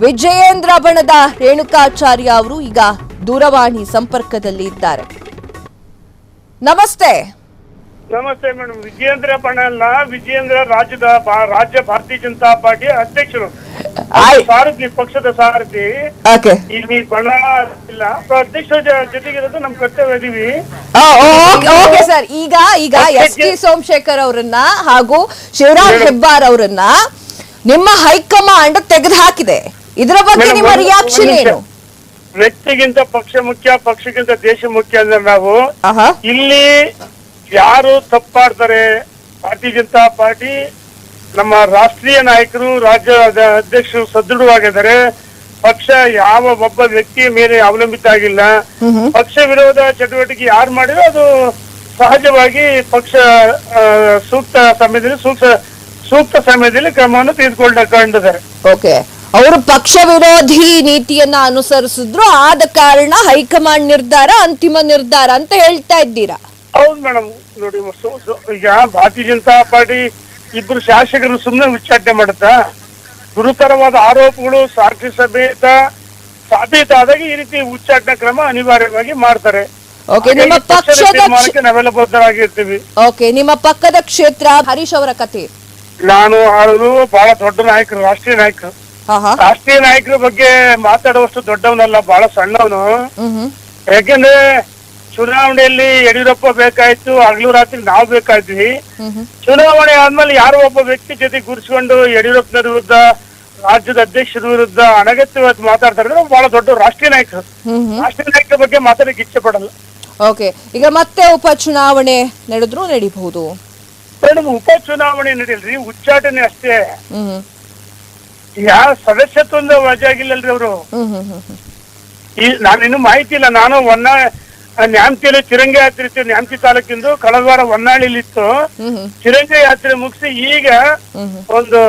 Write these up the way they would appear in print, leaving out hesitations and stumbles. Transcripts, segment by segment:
ವಿಜಯೇಂದ್ರ ಬಣದ ರೇಣುಕಾಚಾರ್ಯ ಅವರು ಈಗ ದೂರವಾಣಿ ಸಂಪರ್ಕದಲ್ಲಿ ಇದ್ದಾರೆ. ನಮಸ್ತೆ. ನಮಸ್ತೆ ಮೇಡಮ್. ವಿಜಯೇಂದ್ರ ಬಣ ಅಲ್ಲ, ವಿಜಯೇಂದ್ರ ರಾಜ್ಯ ಭಾರತೀಯ ಜನತಾ ಪಾರ್ಟಿ ಅಧ್ಯಕ್ಷರು, ಸಾರಥಿ, ಪಕ್ಷದ ಸಾರಥಿ. ಇಲ್ಲಿ ಬಣ ಇಲ್ಲ, ಅಧ್ಯಕ್ಷರ ಜೊತೆಗಿರೋದು ನಮ್ ಕರ್ತವ್ಯ ಇದೀವಿ. Okay sir. ಈಗ ಎಸ್ ಟಿ ಸೋಮಶೇಖರ್ ಅವರನ್ನ ಹಾಗೂ ಶಿವರಾಮ್ ಹೆಬ್ಬಾರ್ ಅವರನ್ನ ನಿಮ್ಮ ಹೈಕಮಾಂಡ್ ತೆಗೆದು ಹಾಕಿದೆ. ಇದರ ಬಗ್ಗೆ ನಿಮ್ಮ ರಿಯಾಕ್ಷನ್ ಏನು? ವ್ಯಕ್ತಿಗಿಂತ ಪಕ್ಷ ಮುಖ್ಯ, ಪಕ್ಷಕ್ಕಿಂತ ದೇಶ ಮುಖ್ಯ ಅಂದ್ರೆ ನಾವು ಇಲ್ಲಿ ಯಾರು ತಪ್ಪಾಡ್ತಾರೆ, ಭಾರತೀಯ ಜನತಾ ಪಾರ್ಟಿ ನಮ್ಮ ರಾಷ್ಟ್ರೀಯ ನಾಯಕರು, ರಾಜ್ಯ ಅಧ್ಯಕ್ಷರು ಸದೃಢವಾಗಿದ್ದಾರೆ. ಪಕ್ಷ ಯಾವ ಒಬ್ಬ ವ್ಯಕ್ತಿಯ ಮೇಲೆ ಅವಲಂಬಿತ ಆಗಿಲ್ಲ. ಪಕ್ಷ ವಿರೋಧ ಚಟುವಟಿಕೆ ಯಾರು ಮಾಡಿದ್ರು ಅದು ಸಹಜವಾಗಿ ಪಕ್ಷ ಸೂಕ್ತ ಸಮಯದಲ್ಲಿ ಕ್ರಮವನ್ನು ತೆಗೆದುಕೊಂಡಿದ್ದಾರೆ. ಓಕೆ, ಅವರು ಪಕ್ಷ ವಿರೋಧಿ ನೀತಿಯನ್ನ ಅನುಸರಿಸಿದ್ರು, ಆದ ಕಾರಣ ಹೈಕಮಾಂಡ್ ನಿರ್ಧಾರ ಅಂತಿಮ ನಿರ್ಧಾರ ಅಂತ ಹೇಳ್ತಾ ಇದ್ದೀರಾ? ಹೌದು ಮೇಡಮ್. ನೋಡಿ, ಈಗ ಭಾರತೀಯ ಜನತಾ ಪಾರ್ಟಿ ಇಬ್ರು ಶಾಸಕರು ಸುಮ್ಮನೆ ಉಚ್ಚಾಟನೆ ಮಾಡುತ್ತಾ? ಗುರುತರವಾದ ಆರೋಪಗಳು ಸಾಕ್ಷಿ ಸಮೇತ ಸಾಬೀತಾದಾಗ ಈ ರೀತಿ ಉಚ್ಚಾಟನೆ ಕ್ರಮ ಅನಿವಾರ್ಯವಾಗಿ ಮಾಡ್ತಾರೆ. ನಿಮ್ಮ ಪಕ್ಷದ ನಾವೆಲ್ಲ ಬದ್ಧರಾಗಿರ್ತೀವಿ. ಓಕೆ, ನಿಮ್ಮ ಪಕ್ಕದ ಕ್ಷೇತ್ರ ಹರೀಶ್ ಅವರ ಕತೆ. ನಾನು ಅವರು ಬಹಳ ದೊಡ್ಡ ನಾಯಕರು, ರಾಷ್ಟ್ರೀಯ ನಾಯಕರು. ರಾಷ್ಟ್ರೀಯ ನಾಯಕರ ಬಗ್ಗೆ ಮಾತಾಡುವಷ್ಟು ದೊಡ್ಡವನಲ್ಲ, ಬಹಳ ಸಣ್ಣವನು. ಯಾಕೆಂದ್ರೆ ಚುನಾವಣೆಯಲ್ಲಿ ಯಡಿಯೂರಪ್ಪ ಬೇಕಾಯ್ತು, ಹಗಲು ರಾತ್ರಿ ನಾವು ಬೇಕಾಯ್ತೀವಿ. ಚುನಾವಣೆ ಆದ್ಮೇಲೆ ಯಾರೋ ಒಬ್ಬ ವ್ಯಕ್ತಿ ಜೊತೆ ಗುರ್ಸ್ಕೊಂಡು ಯಡಿಯೂರಪ್ಪನವ್ರ ವಿರುದ್ಧ, ರಾಜ್ಯದ ಅಧ್ಯಕ್ಷರ ವಿರುದ್ಧ ಅನಗತ್ಯವಾಗಿ ಮಾತಾಡ್ತಾರೆ. ಬಹಳ ದೊಡ್ಡ ರಾಷ್ಟ್ರೀಯ ನಾಯಕರು. ರಾಷ್ಟ್ರೀಯ ನಾಯಕರ ಬಗ್ಗೆ ಮಾತಾಡಕ್ಕೆ ಇಚ್ಛೆ ಪಡಲ್ಲ. ಓಕೆ, ಈಗ ಮತ್ತೆ ಉಪಚುನಾವಣೆ ನಡೆದ್ರು ನಡೀಬಹುದು ಮೇಡಮ್? ಉಪಚುನಾವಣೆ ನಡೆಯಲ್ರಿ, ಉಚ್ಚಾಟನೆ ಅಷ್ಟೇ. ಯಾವ ಸದಸ್ಯತ್ವದಿಂದ ವಜಾ ಆಗಿಲ್ಲಲ್ರಿ ಅವರು. ನಾನಿನ್ನು ಮಾಹಿತಿ ಇಲ್ಲ. ನಾನು ನ್ಯಾಮತಿಯಲ್ಲಿ ತಿರಂಗ ಯಾತ್ರೆ ಇತ್ತು, ನ್ಯಾಮತಿ ತಾಲೂಕಿಂದು. ಕಳೆದ ವಾರ ಹೊನ್ನಾಳಿಲಿತ್ತು. ತಿರಂಗ ಯಾತ್ರೆ ಮುಗಿಸಿ ಈಗ ಒಂದು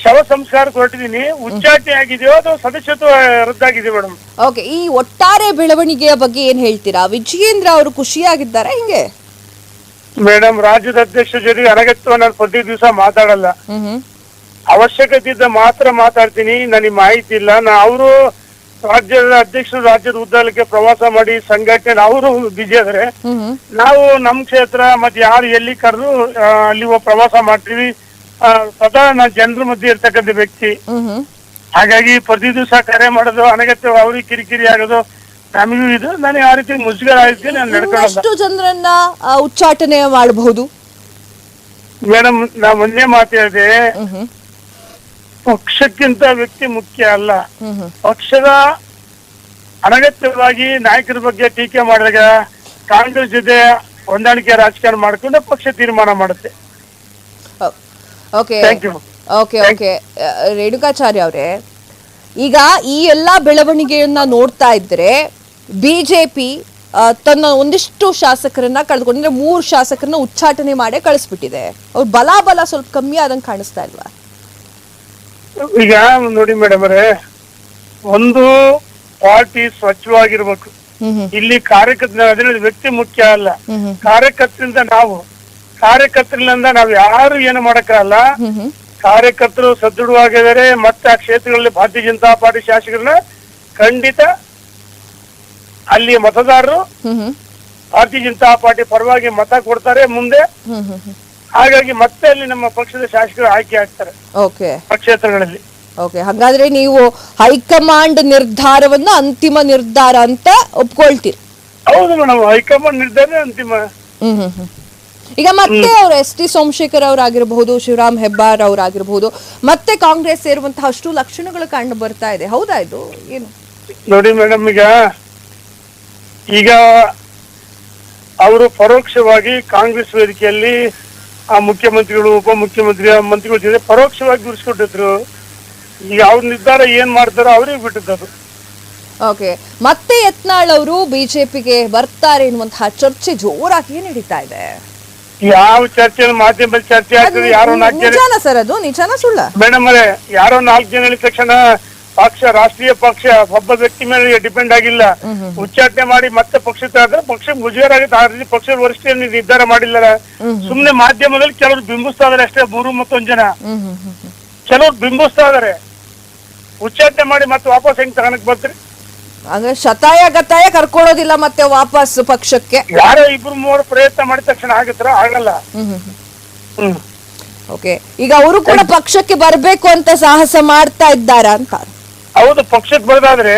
ಶವ ಸಂಸ್ಕಾರಕ್ಕೆ ಹೊರಟಿದೀನಿ. ಉಚ್ಚಾಟನೆ ಆಗಿದೆಯೋ ಅದು ಸದಸ್ಯತ್ವ ರದ್ದಾಗಿದೆ ಮೇಡಮ್. ಓಕೆ, ಈ ಒಟ್ಟಾರೆ ಬೆಳವಣಿಗೆಯ ಬಗ್ಗೆ ಏನ್ ಹೇಳ್ತೀರಾ? ವಿಜಯೇಂದ್ರ ಅವರು ಖುಷಿಯಾಗಿದ್ದಾರೆ ಹಿಂಗೆ? ಮೇಡಮ್, ರಾಜ್ಯದ ಅಧ್ಯಕ್ಷರ ಜೊತೆಗೆ ಅನಗತ್ಯ ನಾನು ಪ್ರತಿ ದಿವಸ ಮಾತಾಡಲ್ಲ. ಅವಶ್ಯಕತೆ ಇದ್ದ ಮಾತ್ರ ಮಾತಾಡ್ತೀನಿ. ನನಗೆ ಮಾಹಿತಿ ಇಲ್ಲ. ಅವರು ರಾಜ್ಯದ ಅಧ್ಯಕ್ಷರು ರಾಜ್ಯದ ಉದ್ದಕ್ಕೆ ಪ್ರವಾಸ ಮಾಡಿ ಸಂಘಟನೆ ಅವರು ಬಿಜಿ ಆದರೆ, ನಾವು ನಮ್ ಕ್ಷೇತ್ರ ಮತ್ತೆ ಯಾರು ಎಲ್ಲಿ ಕರೆದು ಅಲ್ಲಿ ಪ್ರವಾಸ ಮಾಡ್ತೀವಿ. ಸದಾ ನಾನು ಜನರ ಮಧ್ಯೆ ಇರ್ತಕ್ಕಂಥ ವ್ಯಕ್ತಿ. ಹಾಗಾಗಿ ಪ್ರತಿ ದಿವಸ ಕರೆ ಮಾಡೋದು ಅನಗತ್ಯ ಅವ್ರಿಗೆ ಕಿರಿಕಿರಿ ಆಗೋದು ನಮಗೂ ಇದು. ನಾನು ಯಾವ ರೀತಿ ಮುಜುಗರ ಆಯ್ತು ನಾನು ನಡ್ಕೊಳ್ಳೋದು. ಜನರನ್ನ ಉಚ್ಚಾಟನೆ ಮಾಡಬಹುದು ಮೇಡಮ್. ನಾ ಮೊನ್ನೆ ಮಾತಾಡಿದೆ, ಪಕ್ಷಕ್ಕಿಂತ ವ್ಯಕ್ತಿ ಮುಖ್ಯ ಅಲ್ಲ. ಪಕ್ಷದ ಅನಗತ್ಯವಾಗಿ ನಾಯಕರ ಬಗ್ಗೆ ಟೀಕೆ ಮಾಡಿದಾಗ ಕಾಂಗ್ರೆಸ್ ಜೊತೆ ಹೊಂದಾಣಿಕೆ ರಾಜಕಾರಣ ಮಾಡ್ಕೊಂಡು ಪಕ್ಷ ತೀರ್ಮಾನ ಮಾಡುತ್ತೆ. ಓಕೆ ಓಕೆ ರೇಣುಕಾಚಾರ್ಯ ಅವರೇ, ಈಗ ಈ ಎಲ್ಲಾ ಬೆಳವಣಿಗೆಯನ್ನ ನೋಡ್ತಾ ಇದ್ರೆ ಬಿಜೆಪಿ ತನ್ನ ಒಂದಿಷ್ಟು ಶಾಸಕರನ್ನ ಕಳೆದುಕೊಂಡು 3 ಶಾಸಕರನ್ನ ಉಚ್ಚಾಟನೆ ಮಾಡೇ ಕಳಿಸ್ಬಿಟ್ಟಿದೆ. ಅವ್ರ ಬಲ ಸ್ವಲ್ಪ ಕಮ್ಮಿ ಆದಂಗೆ ಕಾಣಿಸ್ತಾ ಇಲ್ವಾ? ಈಗ ನೋಡಿ ಮೇಡಮ್ ಅವರೇ, ಒಂದು ಪಾರ್ಟಿ ಸ್ವಚ್ಛವಾಗಿರ್ಬೇಕು. ಇಲ್ಲಿ ಕಾರ್ಯಕರ್ತರ ವ್ಯಕ್ತಿ ಮುಖ್ಯ ಅಲ್ಲ, ಕಾರ್ಯಕರ್ತರಿಂದ ಕಾರ್ಯಕರ್ತರಿಂದ ನಾವು ಯಾರು ಏನು ಮಾಡಕ್ಕಾಗಲ್ಲ. ಕಾರ್ಯಕರ್ತರು ಸದೃಢವಾಗಿದ್ದಾರೆ. ಮತ್ತೆ ಆ ಕ್ಷೇತ್ರಗಳಲ್ಲಿ ಭಾರತೀಯ ಜನತಾ ಪಾರ್ಟಿ ಶಾಸಕರನ್ನ ಖಂಡಿತ ಅಲ್ಲಿ ಮತದಾರರು ಭಾರತೀಯ ಜನತಾ ಪಾರ್ಟಿ ಪರವಾಗಿ ಮತ ಕೊಡ್ತಾರೆ ಮುಂದೆ. ಹಾಗಾಗಿ ಮತ್ತೆ ಅಲ್ಲಿ ನಮ್ಮ ಪಕ್ಷದ ಶಾಸಕರು ಆಯ್ಕೆ ಆಗ್ತಾರೆ ಆ ಕ್ಷೇತ್ರಗಳಲ್ಲಿ. ಓಕೆ, ಹಾಗಾದ್ರೆ ನೀವು ಹೈಕಮಾಂಡ್ ನಿರ್ಧಾರವನ್ನ ಅಂತಿಮ ನಿರ್ಧಾರ ಅಂತ ಒಪ್ಕೊಳ್ತೀರಿ? ಹೌದು ಮೇಡಮ್, ಹೈಕಮಾಂಡ್ ನಿರ್ಧಾರ ಅಂತಿಮ. ಈಗ ಮತ್ತೆ ಅವರು ಎಸ್ ಟಿ ಸೋಮಶೇಖರ್ ಅವರಾಗಿರಬಹುದು, ಶಿವರಾಮ್ ಹೆಬ್ಬಾರ್ ಅವರಾಗಿರಬಹುದು, ಮತ್ತೆ ಕಾಂಗ್ರೆಸ್ ಸೇರುವಂತಹ ಅಷ್ಟು ಲಕ್ಷಣಗಳು ಕಂಡು ಬರ್ತಾ ಇದೆ. ಹೌದಾ ಇದು ಏನು? ನೋಡಿ ಮೇಡಮ್, ಈಗ ಅವರು ಪರೋಕ್ಷವಾಗಿ ಕಾಂಗ್ರೆಸ್ ವೇದಿಕೆಯಲ್ಲಿ ಆ ಮುಖ್ಯಮಂತ್ರಿಗಳು, ಮಂತ್ರಿಗಳ ಜೊತೆ ಪರೋಕ್ಷವಾಗಿ ಗುರುಸ್ಕೊಟ್ಟಿದ್ರು. ಈಗ ಅವ್ರ ನಿರ್ಧಾರ ಏನ್ ಮಾಡ್ತಾರೋ ಅವ್ರಿಗೆ ಬಿಟ್ಟಿದ್ದು. ಓಕೆ, ಮತ್ತೆ ಯತ್ನಾಳ್ ಅವರು ಬಿಜೆಪಿಗೆ ಬರ್ತಾರೆ ಎನ್ನುವಂತಹ ಚರ್ಚೆ ಜೋರಾಗಿ ನಡೀತಾ ಇದೆ. ಯಾವ ಚರ್ಚೆ ಮಾಧ್ಯಮದಲ್ಲಿ ಚರ್ಚೆ ಆಗ್ತದೆ? ಯಾರೋ 4 ಜನ ಸರ್, ಅದು ನಿಜಾನ ಸುಳ್ಳ ಮೇಡಮ್ ಅವರೇ? ಯಾರೋ 4 ಜನ ಹೇಳಿದ ತಕ್ಷಣ ಪಕ್ಷ, ರಾಷ್ಟ್ರೀಯ ಪಕ್ಷ ಒಬ್ಬ ವ್ಯಕ್ತಿ ಮೇಲೆ ಡಿಪೆಂಡ್ ಆಗಿಲ್ಲ. ಉಚ್ಚಾಟನೆ ಮಾಡಿ ಮತ್ತೆ ಪಕ್ಷಕ್ಕೆ ಆದ್ರೆ ಪಕ್ಷ ಮುಜುಗರ ಆಗುತ್ತೆ. ಆ ರೀತಿ ಪಕ್ಷದ ವರಿಷ್ಠ ನಿರ್ಧಾರ ಮಾಡಿಲ್ಲ. ಸುಮ್ನೆ ಮಾಧ್ಯಮದಲ್ಲಿ ಕೆಲವರು ಬಿಂಬಿಸ್ತಾ ಇದಾರೆ ಅಷ್ಟೇ. 3 ಮತ್ತೊಂದು ಜನ ಕೆಲವ್ರು ಬಿಂಬಿಸ್ತಾ ಇದಾರೆ. ಉಚ್ಚಾಟನೆ ಮಾಡಿ ಮತ್ತೆ ವಾಪಸ್ ಹೆಂಗ್ ತಗೊಳಕ್ ಬರ್ತೀರಿ? ಅಂದ್ರೆ ಶತಾಯ ಗತಾಯ ಕರ್ಕೊಳ್ಳೋದಿಲ್ಲ ಮತ್ತೆ ವಾಪಸ್ ಪಕ್ಷಕ್ಕೆ. ಯಾರೋ ಇಬ್ರು ಮೂವರು ಪ್ರಯತ್ನ ಮಾಡಿದ ತಕ್ಷಣ ಆಗತ್ರ ಆಗಲ್ಲ. ಹ್ಮ್ ಓಕೆ, ಈಗ ಅವರು ಕೂಡ ಪಕ್ಷಕ್ಕೆ ಬರ್ಬೇಕು ಅಂತ ಸಾಹಸ ಮಾಡ್ತಾ ಇದ್ದಾರ ಅಂತ. ಹೌದು, ಪಕ್ಷಕ್ಕೆ ಬರೋದಾದ್ರೆ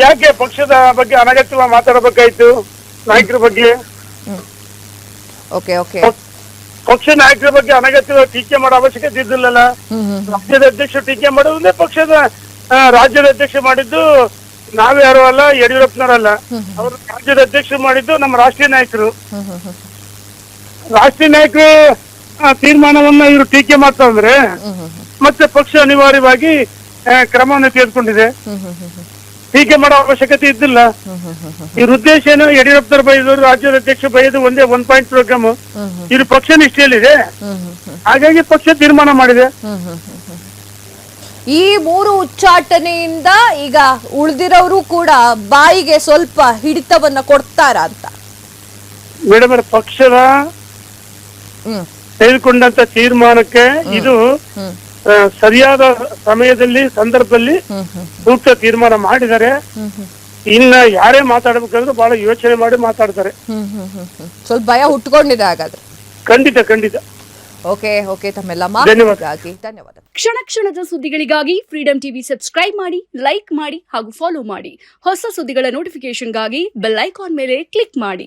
ಯಾಕೆ ಪಕ್ಷದ ಬಗ್ಗೆ ಅನಗತ್ಯವಾಗಿ ಮಾತಾಡಬೇಕಾಯ್ತು? ನಾಯಕರ ಬಗ್ಗೆ, ಓಕೆ ಓಕೆ, ಪಕ್ಷ ನಾಯಕರ ಬಗ್ಗೆ ಅನಗತ್ಯವಾಗಿ ಟೀಕೆ ಮಾಡೋ ಅವಶ್ಯಕತೆ ಇದ್ದಿಲ್ಲಲ್ಲ. ರಾಜ್ಯದ ಅಧ್ಯಕ್ಷರು ಟೀಕೆ ಮಾಡೋದೇ ಪಕ್ಷದ ರಾಜ್ಯದ ಅಧ್ಯಕ್ಷ ಮಾಡಿದ್ದು ನಾವ್ಯಾರು ಅಲ್ಲ, ಯಡಿಯೂರಪ್ಪನವರಲ್ಲ. ಅವರು ರಾಜ್ಯದ ಅಧ್ಯಕ್ಷರು ಮಾಡಿದ್ದು ನಮ್ಮ ರಾಷ್ಟ್ರೀಯ ನಾಯಕರು. ರಾಷ್ಟ್ರೀಯ ನಾಯಕರು ತೀರ್ಮಾನವನ್ನ ಇವರು ಟೀಕೆ ಮಾಡ್ತಾ ಅಂದ್ರೆ ಮತ್ತೆ ಪಕ್ಷ ಅನಿವಾರ್ಯವಾಗಿ ಕ್ರಮವನ್ನು ತೆಗೆದುಕೊಂಡಿದೆ. ಟೀಕೆ ಮಾಡೋ ಅವಶ್ಯಕತೆ ಇದ್ದಿಲ್ಲ. ಇವ್ರ ಉದ್ದೇಶ ಏನು? ಯಡಿಯೂರಪ್ಪನವ್ರು ಬೈದವರು, ರಾಜ್ಯದ ಅಧ್ಯಕ್ಷ ಬೈದು ಒಂದೇ 1 ಪಾಯಿಂಟ್ ಪ್ರೋಗ್ರಾಮ್. ಇವ್ರ ಪಕ್ಷ ನಿಷ್ಠೆಯಲ್ಲಿದೆ, ಹಾಗಾಗಿ ಪಕ್ಷ ತೀರ್ಮಾನ ಮಾಡಿದೆ. ಈ 3 ಉಚ್ಚಾಟನೆಯಿಂದ ಈಗ ಉಳಿದಿರೋರು ಕೂಡ ಬಾಯಿಗೆ ಸ್ವಲ್ಪ ಹಿಡಿತವನ್ನ ಕೊಡ್ತಾರ ಅಂತ. ಮೇಡಮ್, ಪಕ್ಷದ ತೆಗೆದುಕೊಂಡಂತ ತೀರ್ಮಾನಕ್ಕೆ ಇದು ಸರಿಯಾದ ಸಮಯದಲ್ಲಿ ಸಂದರ್ಭದಲ್ಲಿ ಸೂಕ್ತ ತೀರ್ಮಾನ ಮಾಡಿದ್ದಾರೆ. ಇನ್ನ ಯಾರೇ ಮಾತಾಡ್ಬೇಕಾದ್ರೂ ಬಹಳ ಯೋಚನೆ ಮಾಡಿ ಮಾತಾಡ್ತಾರೆ. ಸ್ವಲ್ಪ ಭಯ ಹುಟ್ಕೊಂಡಿದೆ ಹಾಗಾದ್ರೆ. ಖಂಡಿತ ಖಂಡಿತ. ಓಕೆ ಓಕೆ, ತಮ್ಮೆಲ್ಲ ಮಾಹಿತಿಗಾಗಿ ಧನ್ಯವಾದ. ಕ್ಷಣ ಕ್ಷಣದ ಸುದ್ದಿಗಳಿಗಾಗಿ ಫ್ರೀಡಂ ಟಿವಿ ಸಬ್ಸ್ಕ್ರೈಬ್ ಮಾಡಿ, ಲೈಕ್ ಮಾಡಿ ಹಾಗೂ ಫಾಲೋ ಮಾಡಿ. ಹೊಸ ಸುದ್ದಿಗಳ ನೋಟಿಫಿಕೇಶನ್ಗಾಗಿ ಬೆಲ್ ಐಕಾನ್ ಮೇಲೆ ಕ್ಲಿಕ್ ಮಾಡಿ.